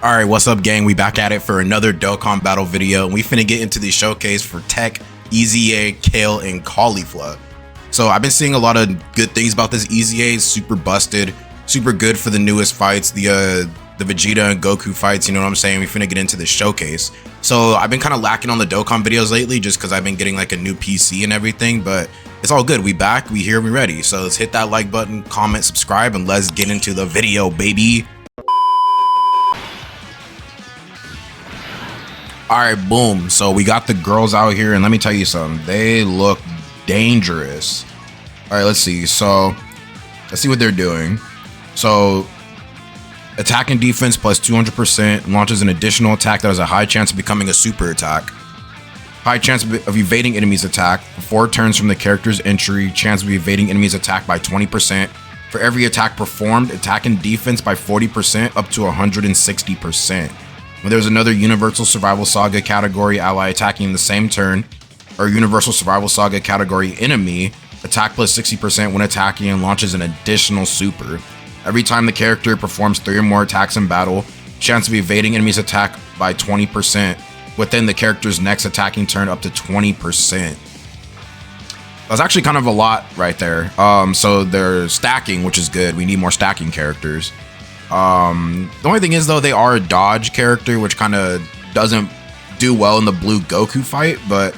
Alright, what's up gang? We back at it for another Dokkan battle video, and we finna get into the showcase for Teq, Eza, Kale, and Caulifla. So I've been seeing a lot of good things about this Eza. Super busted, super good for the newest fights, the Vegeta and Goku fights, you know what I'm saying? We finna get into the showcase. So I've been kind of lacking on the Dokkan videos lately just because I've been getting like a new PC and everything, but it's all good. We back, we here, we ready. So let's hit that like button, comment, subscribe, and let's get into the video, baby. Alright, boom. So we got the girls out here, and let me tell you something. They look dangerous. Alright, let's see. So, let's see what they're doing. So, attack and defense plus 200% launches an additional attack that has a high chance of becoming a super attack. High chance of evading enemies' attack. 4 turns from the character's entry. Chance of evading enemies' attack by 20%. For every attack performed, attack and defense by 40% up to 160%. When there's another Universal Survival Saga category ally attacking in the same turn, or Universal Survival Saga category enemy, attack plus 60% when attacking and launches an additional super. Every time the character performs 3 or more attacks in battle, chance of evading enemies' attack by 20% within the character's next attacking turn up to 20%. That's actually kind of a lot right there. So they're stacking, which is good. We need more stacking characters. The only thing is though, they are a dodge character, which kind of doesn't do well in the blue Goku fight, but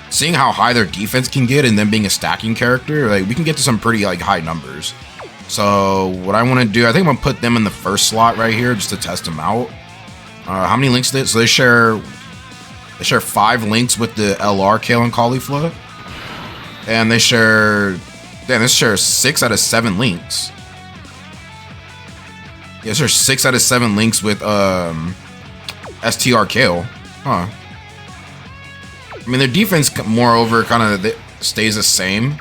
seeing how high their defense can get and then being a stacking character, like we can get to some pretty like high numbers. So what I want to do, I think I'm gonna put them in the first slot right here just to test them out. How many links did so they share 5 links with the LR Kale and Caulifla, and they share 6 out of 7 links. Yes, there's 6 out of 7 links with STR Kale. Huh. I mean, their defense, moreover, kind of stays the same.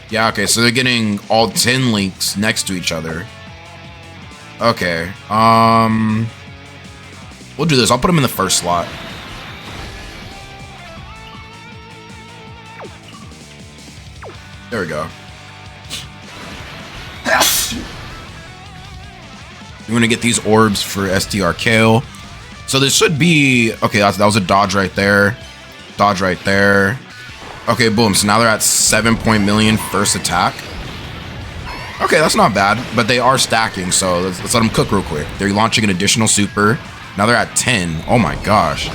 Yeah, okay, so they're getting all 10 links next to each other. Okay. We'll do this. I'll put them in the first slot. There we go. We're gonna get these orbs for STR Kale. So this should be okay. That was a dodge right there. Dodge right there. Okay, boom. So now they're at 7 million first attack. Okay, that's not bad, but they are stacking. So let's let them cook real quick. They're launching an additional super. Now they're at 10. Oh my gosh.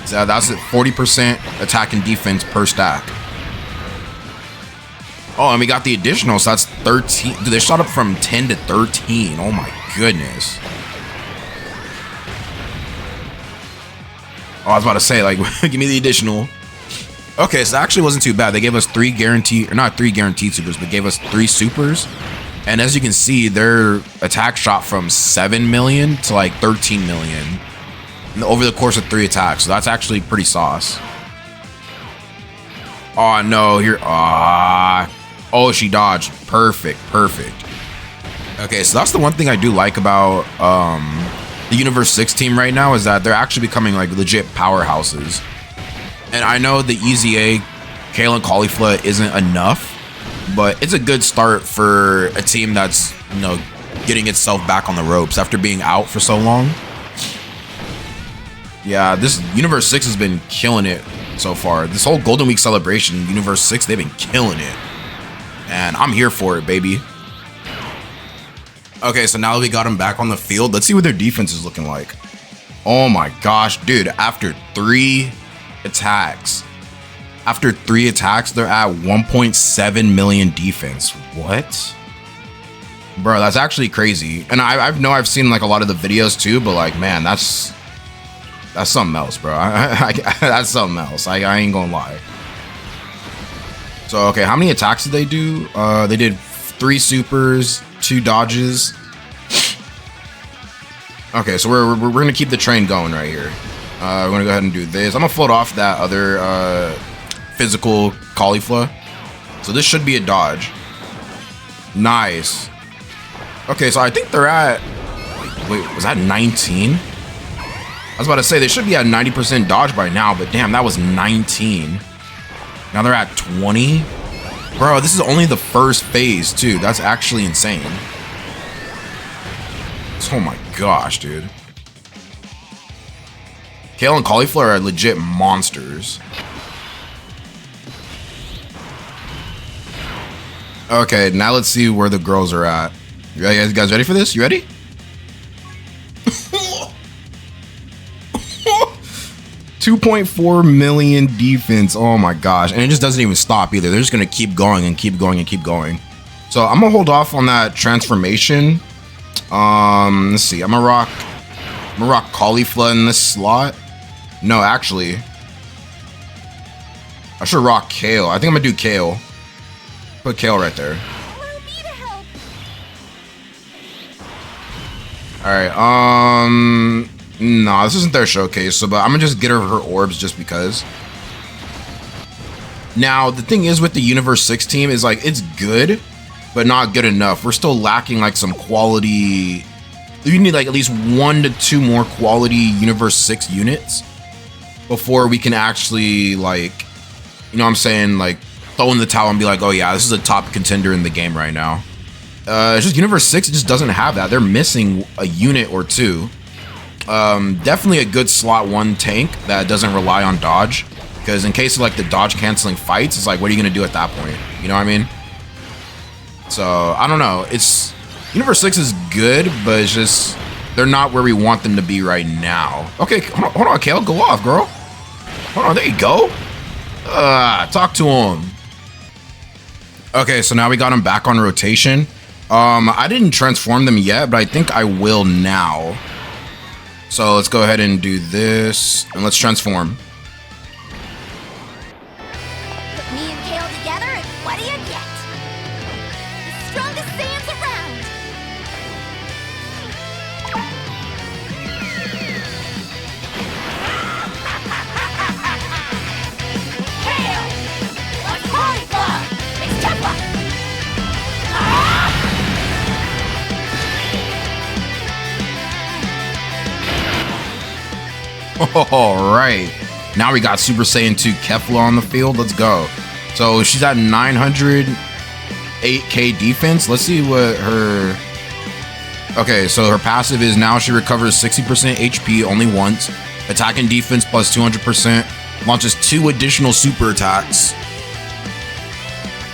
So that's 40% attack and defense per stack. Oh, and we got the additional, so that's 13. Dude, they shot up from 10 to 13. Oh my goodness. Oh, I was about to say, like, give me the additional. Okay, so that actually wasn't too bad. They gave us 3 guaranteed, or not 3 guaranteed supers, but gave us 3 supers. And as you can see, their attack shot from 7 million to like 13 million over the course of 3 attacks. So that's actually pretty sauce. Oh no, here. Oh, she dodged. Perfect, perfect. Okay, so that's the one thing I do like about the Universe 6 team right now is that they're actually becoming like legit powerhouses. And I know the Eza, Kale, and Caulifla isn't enough, but it's a good start for a team that's, you know, getting itself back on the ropes after being out for so long. Yeah, this Universe 6 has been killing it so far. This whole Golden Week celebration, Universe 6, they've been killing it. And I'm here for it, baby. Okay, so now that we got them back on the field, let's see what their defense is looking like. Oh my gosh, dude, after 3 attacks, they're at 1.7 million defense. What? Bro, that's actually crazy. And I know I've seen like a lot of the videos too, but like, man, that's something else, bro. That's something else. I ain't gonna lie. So, okay, how many attacks did they do? They did 3 supers, 2 dodges. Okay, so we're gonna keep the train going right here. We're gonna go ahead and do this. I'm gonna float off that other physical Caulifla. So this should be a dodge. Nice. Okay, so I think they're at... Wait, was that 19? I was about to say, they should be at 90% dodge by now, but damn, that was 19. Now they're at 20. Bro, this is only the first phase too. That's actually insane. Oh my gosh, dude. Kale and Caulifla are legit monsters. Okay, now let's see where the girls are at. You guys ready for this? You ready? 2.4 million defense. Oh my gosh. And it just doesn't even stop either. They're just going to keep going and keep going and keep going. So I'm going to hold off on that transformation. Let's see. I'm going to rock Caulifla in this slot. No, actually. I should rock Kale. I think I'm going to do Kale. Put Kale right there. Alright, no, this isn't their showcase, so but I'm gonna just get her orbs just because. Now, the thing is with the Universe 6 team is like, it's good, but not good enough. We're still lacking like some quality. You need like at least 1 to 2 more quality Universe 6 units before we can actually like, you know what I'm saying, like throw in the towel and be like, oh yeah, this is a top contender in the game right now. It's just Universe 6 just doesn't have that. They're missing a unit or two. Definitely a good slot 1 tank that doesn't rely on dodge, because in case of like the dodge canceling fights, it's like, what are you gonna do at that point? You know what I mean? So I don't know. It's Universe 6 is good, but it's just they're not where we want them to be right now. Okay, hold on, Kale, go off, girl. Hold on, there you go. Talk to him. Okay, so now we got him back on rotation. I didn't transform them yet, but I think I will now. So let's go ahead and do this, and let's transform. Put me and Kale together, and what do you get? The strongest Saiyans around! Kale! What's Caulifla? It's Kefla! All right, now we got Super Saiyan 2 Kefla on the field. Let's go. So she's at 908k defense. Let's see what her. Okay, so her passive is now she recovers 60% HP only once. Attack and defense plus 200%. Launches 2 additional super attacks.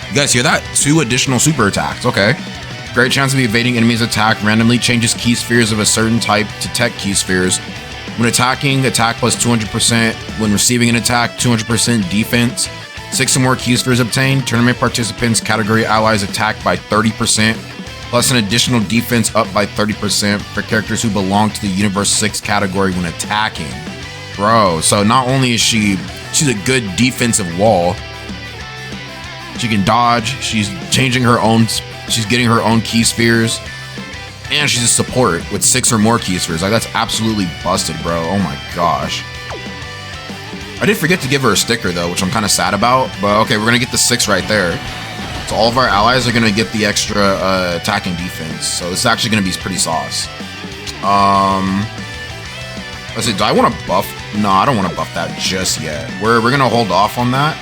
You guys hear that? 2 additional super attacks. Okay. Great chance of evading enemies' attack. Randomly changes key spheres of a certain type to Teq key spheres. When attacking, attack plus 200%. When receiving an attack, 200% defense. 6 or more key spheres obtained. Tournament participants' category allies attack by 30%, plus an additional defense up by 30% for characters who belong to the Universe 6 category when attacking. Bro, so not only is she's a good defensive wall, she can dodge, she's changing her own, she's getting her own key spheres, and she's a support with 6 or more key spheres. Like, that's absolutely busted, bro. Oh my gosh. I did forget to give her a sticker though, which I'm kind of sad about, but okay, we're gonna get the 6 right there. So all of our allies are gonna get the extra attack and defense. So this is actually gonna be pretty sauce. Let's see, do I want to buff? No, I don't want to buff that just yet. We're gonna hold off on that.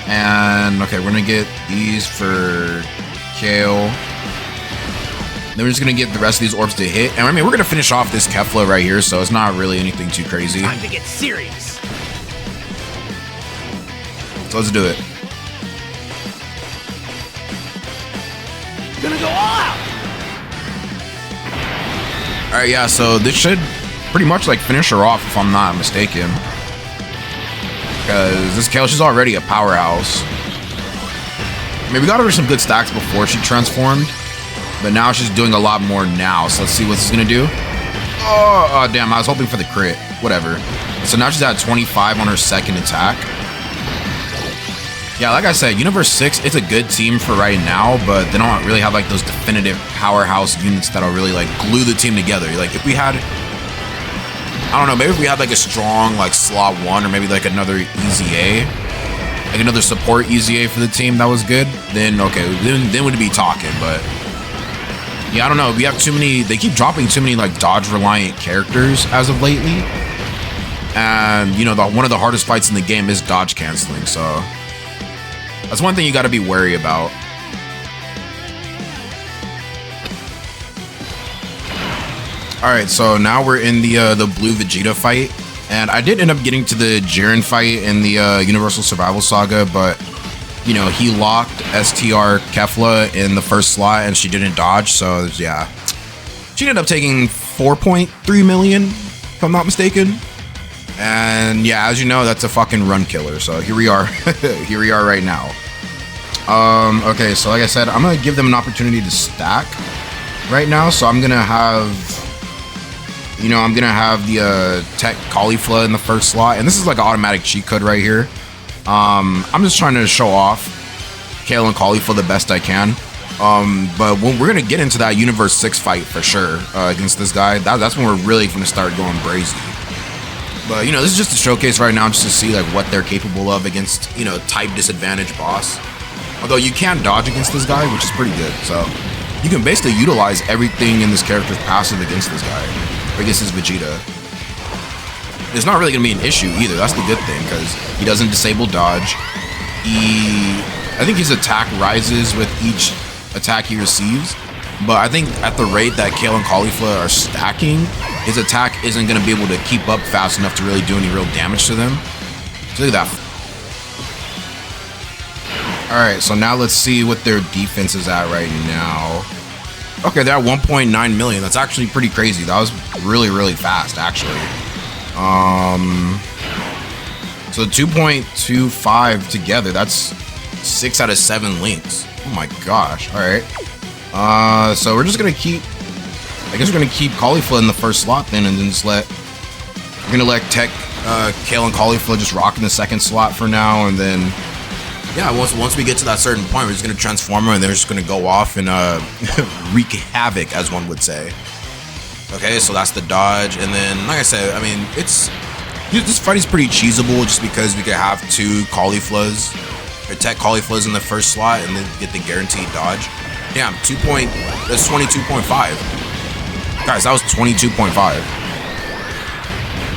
And okay, we're gonna get these for Kale. Then we're just gonna get the rest of these orbs to hit. And I mean, we're gonna finish off this Kefla right here, so it's not really anything too crazy. Time to get serious. So let's do it. Gonna go all out. All right, yeah. So this should pretty much like finish her off if I'm not mistaken. Because this Kale, she's already a powerhouse. I mean, we got her some good stacks before she transformed, but now she's doing a lot more now. So let's see what this is gonna do. Oh, damn, I was hoping for the crit. Whatever. So now she's at 25 on her second attack. Yeah, like I said, Universe 6, it's a good team for right now, but they don't really have like those definitive powerhouse units that'll really like glue the team together. Like if we had, I don't know, maybe if we had like a strong like slot 1 or maybe like another EZA, like another support EZA for the team that was good, then okay, then we'd be talking. But yeah, I don't know. We have too many, they keep dropping too many like dodge reliant characters as of lately. And you know, one of the hardest fights in the game is dodge canceling, so that's one thing you got to be wary about. All right, so now we're in the blue Vegeta fight, and I did end up getting to the Jiren fight in the Universal Survival Saga, but you know, he locked STR Kefla in the first slot, and she didn't dodge. So yeah, she ended up taking 4.3 million, if I'm not mistaken. And yeah, as you know, that's a fucking run killer. So here we are, here we are right now. Okay, so like I said, I'm gonna give them an opportunity to stack right now. So I'm gonna have, you know, I'm gonna have the Teq Caulifla in the first slot, and this is like an automatic cheat code right here. I'm just trying to show off Kale and Caulifla the best I can. But when we're gonna get into that Universe 6 fight for sure against this guy, that's when we're really gonna start going brazy. But you know, this is just a showcase right now, just to see like what they're capable of against, you know, type disadvantage boss. Although you can dodge against this guy, which is pretty good. So you can basically utilize everything in this character's passive against this guy, or against his Vegeta. It's not really gonna be an issue either. That's the good thing, because he doesn't disable dodge. I think his attack rises with each attack he receives, but I think at the rate that Kale and Caulifla are stacking, his attack isn't going to be able to keep up fast enough to really do any real damage to them. So look at that. Alright, so now let's see what their defense is at right now. Okay, they're at 1.9 million. That's actually pretty crazy. That was really, really fast, actually. So 2.25 together, that's 6 out of 7 links. Oh my gosh. Alright. So we're just gonna keep, I guess we're gonna keep Caulifla in the first slot then, and then just we're gonna let Kale and Caulifla just rock in the second slot for now, and then yeah, once we get to that certain point, we're just gonna transform her, and they're just gonna go off and wreak havoc, as one would say. Okay, so that's the dodge, and then like I said, I mean, this fight is pretty cheesable just because we could have 2 Cauliflas or Teq Cauliflas in the first slot and then get the guaranteed dodge. Damn, that's 22.5. Guys, that was 22.5.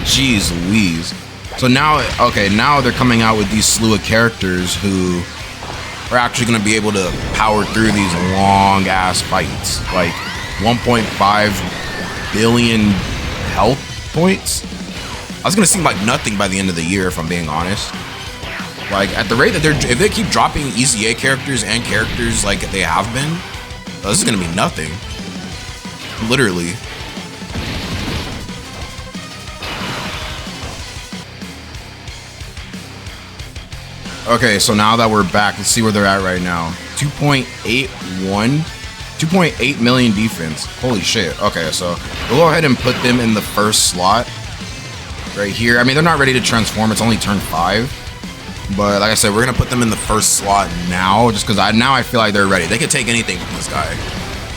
Jeez Louise. So now, okay, now they're coming out with these slew of characters who are actually going to be able to power through these long ass fights. Like 1.5 billion health points. I was going to seem like nothing by the end of the year, if I'm being honest. Like, at the rate that if they keep dropping EZA characters and characters like they have been, this is gonna be nothing. Literally. Okay, so now that we're back, let's see where they're at right now. 2.8 million defense. Holy shit. Okay, so we'll go ahead and put them in the first slot right here. I mean, they're not ready to transform. It's only turn 5. But like I said, we're going to put them in the first slot now, just because now I feel like they're ready. They could take anything from this guy.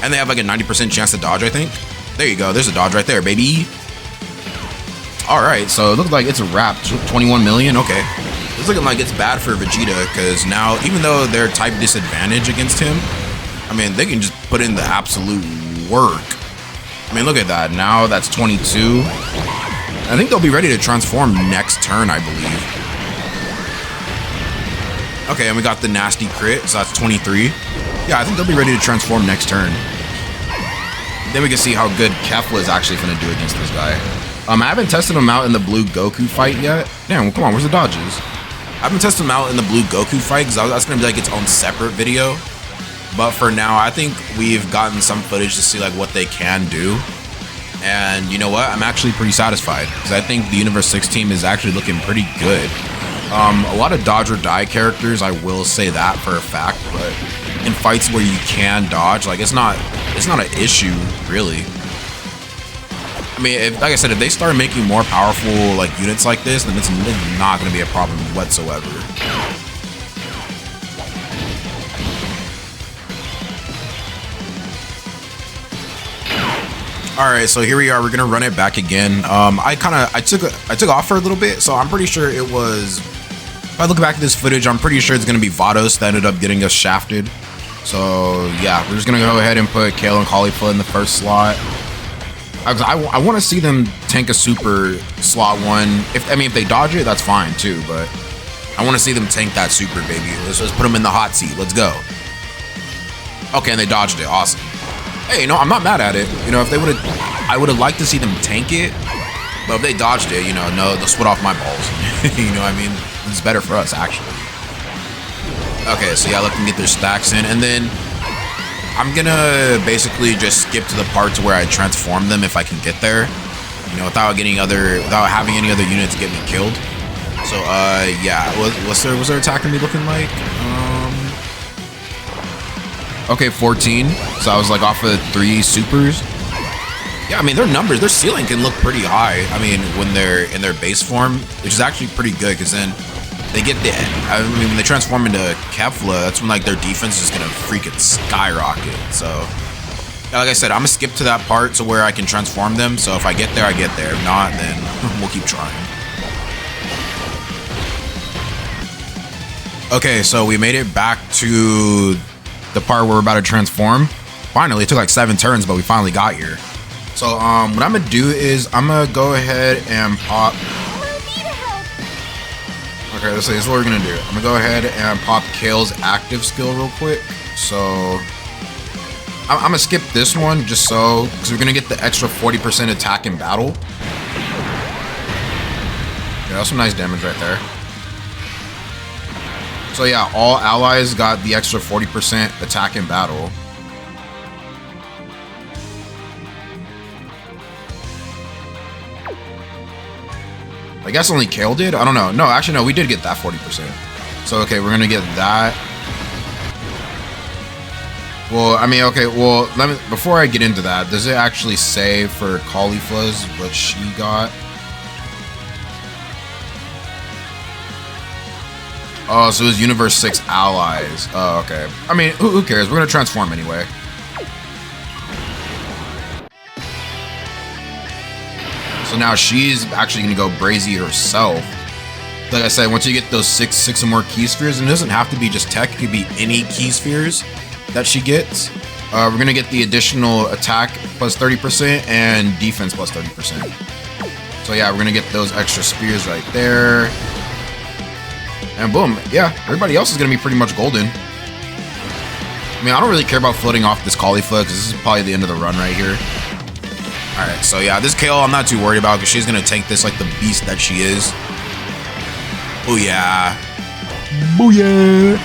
And they have like a 90% chance to dodge, I think. There you go. There's a dodge right there, baby. All right, so it looks like it's a wrap. 21 million. Okay. It's looking like it's bad for Vegeta, because now, even though they're type disadvantage against him, I mean, they can just put in the absolute work. I mean, look at that. Now that's 22. I think they'll be ready to transform next turn, I believe. Okay, and we got the nasty crit, so that's 23. Yeah, I think they'll be ready to transform next turn. Then we can see how good Kefla is actually going to do against this guy. I haven't tested him out in the blue Goku fight yet. Damn, come on, where's the dodges? I haven't tested him out in the blue Goku fight, because that's going to be like its own separate video. But for now, I think we've gotten some footage to see like what they can do. And you know what? I'm actually pretty satisfied, because I think the Universe 6 team is actually looking pretty good. A lot of dodge or die characters, I will say that for a fact, but in fights where you can dodge, like it's not an issue really. I mean, like I said, if they start making more powerful like units like this, then it's not going to be a problem whatsoever. All right, so here we are. We're gonna run it back again. I took off for a little bit, so I'm pretty sure it was. If I look back at this footage, I'm pretty sure it's gonna be Vados that ended up getting us shafted. So yeah, we're just gonna go ahead and put Kale and Caulifla in the first slot. I want to see them tank a super slot 1. If they dodge it, that's fine too. But I want to see them tank that super, baby. Let's just put them in the hot seat. Let's go. Okay, and they dodged it. Awesome. Hey, you know, I'm not mad at it. You know, if they would have I would have liked to see them tank it, but if they dodged it, you know, no, they'll split off my balls. You know what I mean? It's better for us, actually. Okay, so yeah, let them get their stacks in, and then I'm gonna basically just skip to the part to where I transform them if I can get there, you know, without having any other units get me killed. So yeah, what's their attack gonna be looking like? Okay, 14. So I was like off of 3 supers. Yeah, I mean their numbers, their ceiling can look pretty high. I mean when they're in their base form, which is actually pretty good because then they get the. I mean when they transform into Kefla, that's when like their defense is gonna freaking skyrocket. So yeah, like I said, I'm gonna skip to that part to where I can transform them. So if I get there, I get there. If not, then we'll keep trying. Okay, so we made it back to the part where we're about to transform. Finally, it took like 7 turns, but we finally got here. So what I'm gonna do is I'm gonna go ahead and pop. Okay, let's see. This is what we're gonna do. I'm gonna go ahead and pop Kale's active skill real quick. So I'm gonna skip this one just so because we're gonna get the extra 40% attack in battle. Yeah, that's some nice damage right there. So yeah, all allies got the extra 40% attack in battle. I guess only Kale did? I don't know. No, actually no, we did get that 40%. So okay, we're gonna get that. Well, I mean, okay, well, before I get into that, does it actually say for Caulifla's what she got? Oh, so it was Universe 6 allies. Oh, okay. I mean, who cares? We're gonna transform anyway. So now she's actually gonna go Brazy herself. Like I said, once you get those six or more key spheres, and it doesn't have to be just tech, it could be any key spheres that she gets. We're gonna get the additional attack plus 30% and defense plus 30%. So yeah, we're gonna get those extra spears right there. And boom, yeah, everybody else is gonna be pretty much golden. I mean, I don't really care about floating off this Caulifla because this is probably the end of the run right here. Alright, so yeah, this Kale I'm not too worried about because she's gonna tank this like the beast that she is. Oh yeah. Booyah!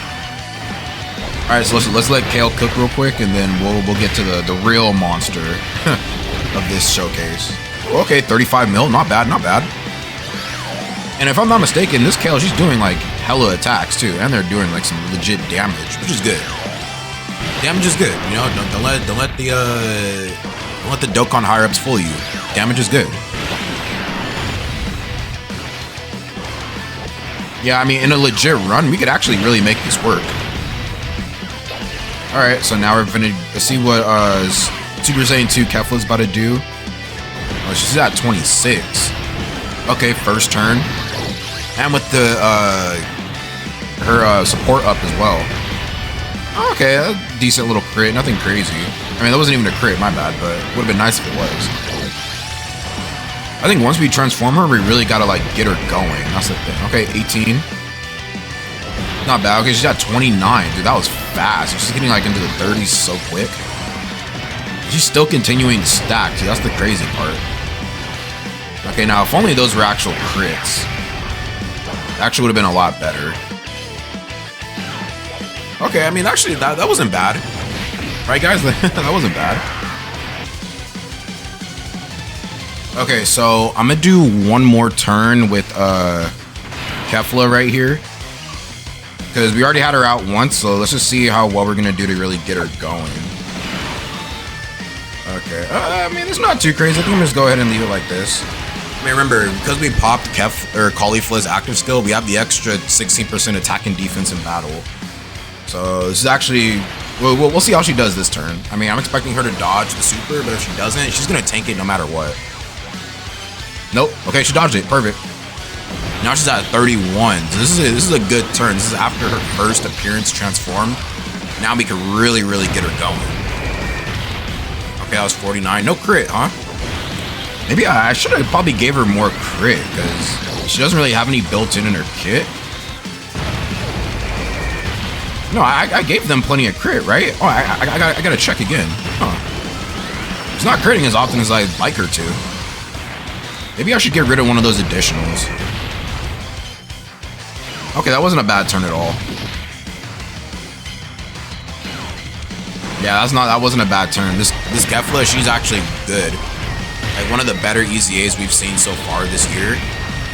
Alright, so let's let Kale cook real quick and then we'll get to the real monster of this showcase. Okay, 35 mil, not bad, not bad. And if I'm not mistaken, this Kale, she's doing like hella attacks too, and they're doing like some legit damage, which is good. Damage is good, you know. Don't let the Dokkan higher ups fool you. Damage is good. Yeah, I mean, in a legit run, we could actually really make this work. All right, so now we're gonna see what Super Saiyan 2 Kefla's about to do. Oh, she's at 26. Okay, first turn. And with the her support up as well. Okay, a decent little crit, nothing crazy. I mean, that wasn't even a crit, my bad, but it would have been nice if it was. I think once we transform her, we really gotta like get her going. That's the thing. Okay, 18. Not bad. Okay, she's at 29, dude. That was fast. She's getting like into the 30s so quick. She's still continuing to stack, dude. That's the crazy part. Okay, now if only those were actual crits. Actually would have been a lot better. Okay, I mean, actually, that wasn't bad. Right, guys? That wasn't bad. Okay, so I'm gonna do one more turn with Kefla right here. Because we already had her out once, so let's just see how well we're gonna do to really get her going. Okay, I mean, it's not too crazy. I think I'm just go ahead and leave it like this. I mean, remember, because we popped Caulifla's active skill, we have the extra 16% attack and defense in battle. So this is actually, we'll see how she does this turn. I mean, I'm expecting her to dodge the super, but if she doesn't, she's gonna tank it no matter what. Nope. Okay, she dodged it. Perfect. Now she's at 31. So this is a good turn. This is after her first appearance transformed. Now we can really get her going. Okay, I was 49. No crit, huh? Maybe I should have probably gave her more crit because she doesn't really have any built in her kit. No, I gave them plenty of crit, right? Oh, I gotta check again. Huh. She's not critting as often as I'd like her to. Maybe I should get rid of one of those additionals. Okay, that wasn't a bad turn at all. Yeah, that wasn't a bad turn. This Caulifla, she's actually good. Like one of the better EZAs we've seen so far this year.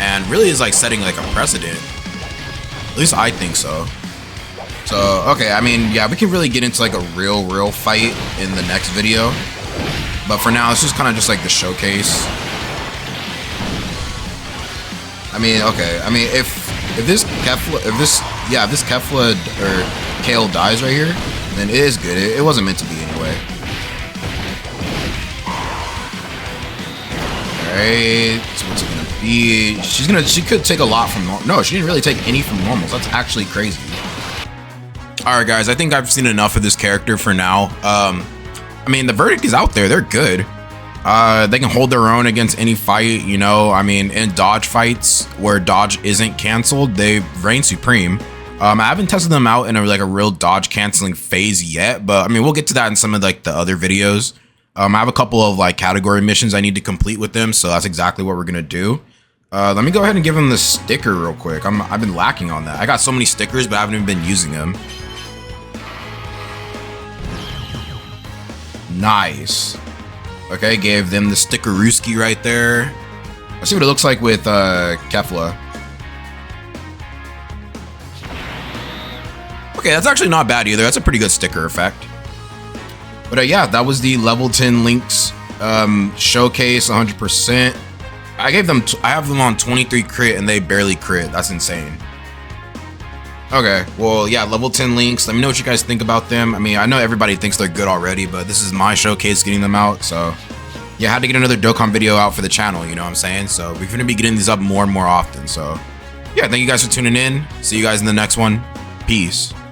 And really is like setting like a precedent. At least I think so. So, okay, I mean, yeah, we can really get into like a real fight in the next video. But for now, it's just kind of just like the showcase. I mean, okay, I mean, if this Caulifla or Kale dies right here, then it is good. It wasn't meant to be anyway. Alright, so what's it gonna be? She could take a lot from no, she didn't really take any from normals. That's actually crazy. Alright guys, I think I've seen enough of this character for now. I mean, the verdict is out there. They're good. They can hold their own against any fight, you know. I mean, in dodge fights where dodge isn't canceled, they reign supreme. I haven't tested them out in a real dodge canceling phase yet, but I mean, we'll get to that in some of like the other videos. I have a couple of like category missions I need to complete with them, so that's exactly what we're gonna do. Let me go ahead and give them the sticker real quick. I've been lacking on that. I got so many stickers, but I haven't even been using them. Nice. Okay, gave them the stickerooski right there. Let's see what it looks like with Caulifla. Okay, that's actually not bad either. That's a pretty good sticker effect. But yeah, that was the level 10 links showcase 100%. I have them on 23 crit and they barely crit. That's insane. Okay, well, yeah, level 10 links. Let me know what you guys think about them. I mean, I know everybody thinks they're good already, but this is my showcase getting them out. So yeah, I had to get another Dokkan video out for the channel, you know what I'm saying? So we're going to be getting these up more and more often. So yeah, thank you guys for tuning in. See you guys in the next one. Peace.